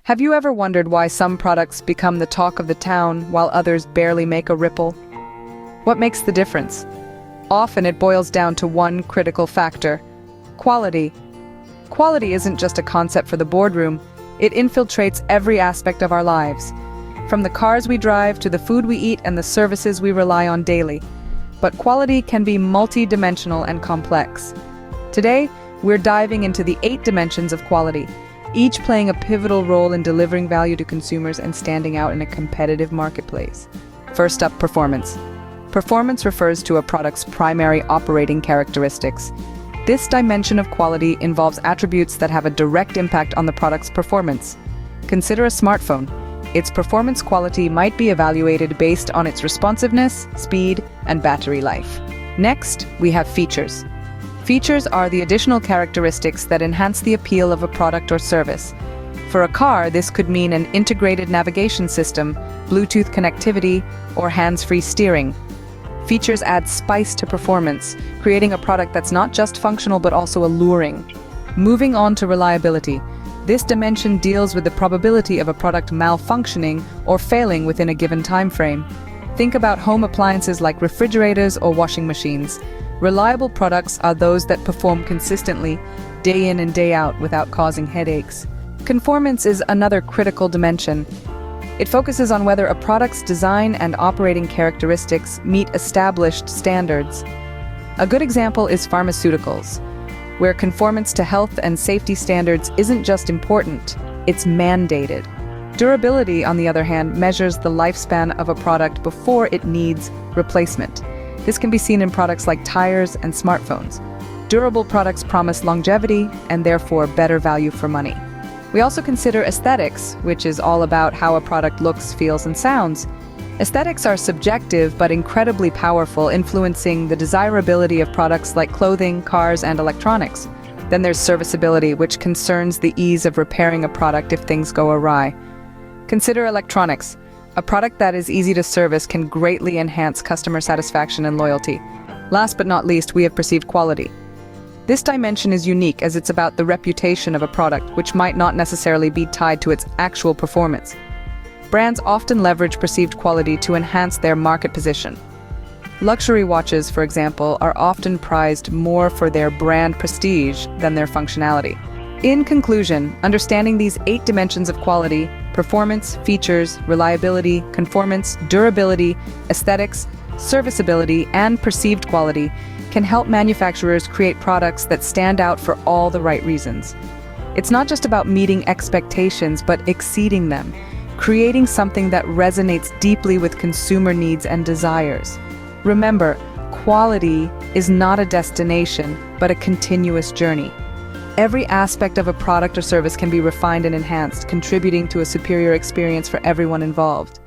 Have you ever wondered why some products become the talk of the town while others barely make a ripple? What makes the difference? Often it boils down to one critical factor: quality. Quality isn't just a concept for the boardroom, it infiltrates every aspect of our lives. From the cars we drive to the food we eat and the services we rely on daily. But quality can be multi-dimensional and complex. Today, we're diving into the 8 dimensions of quality, each playing a pivotal role in delivering value to consumers and standing out in a competitive marketplace. First up, performance. Performance refers to a product's primary operating characteristics. This dimension of quality involves attributes that have a direct impact on the product's performance. Consider a smartphone. Its performance quality might be evaluated based on its responsiveness, speed, and battery life. Next, we have features. Features are the additional characteristics that enhance the appeal of a product or service. For a car, this could mean an integrated navigation system, Bluetooth connectivity, or hands-free steering. Features add spice to performance, creating a product that's not just functional but also alluring. Moving on to reliability. This dimension deals with the probability of a product malfunctioning or failing within a given time frame. Think about home appliances like refrigerators or washing machines. Reliable products are those that perform consistently, day in and day out, without causing headaches. Conformance is another critical dimension. It focuses on whether a product's design and operating characteristics meet established standards. A good example is pharmaceuticals, where conformance to health and safety standards isn't just important, it's mandated. Durability, on the other hand, measures the lifespan of a product before it needs replacement. This can be seen in products like tires and smartphones. Durable products promise longevity and therefore better value for money. We also consider aesthetics, which is all about how a product looks, feels, and sounds. Aesthetics are subjective but incredibly powerful, influencing the desirability of products like clothing, cars, and electronics. Then there's serviceability, which concerns the ease of repairing a product if things go awry. Consider electronics. A product that is easy to service can greatly enhance customer satisfaction and loyalty. Last but not least, we have perceived quality. This dimension is unique as it's about the reputation of a product, which might not necessarily be tied to its actual performance. Brands often leverage perceived quality to enhance their market position. Luxury watches, for example, are often prized more for their brand prestige than their functionality. In conclusion, understanding these 8 dimensions of quality, performance, features, reliability, conformance, durability, aesthetics, serviceability, and perceived quality can help manufacturers create products that stand out for all the right reasons. It's not just about meeting expectations, but exceeding them, creating something that resonates deeply with consumer needs and desires. Remember, quality is not a destination, but a continuous journey. Every aspect of a product or service can be refined and enhanced, contributing to a superior experience for everyone involved.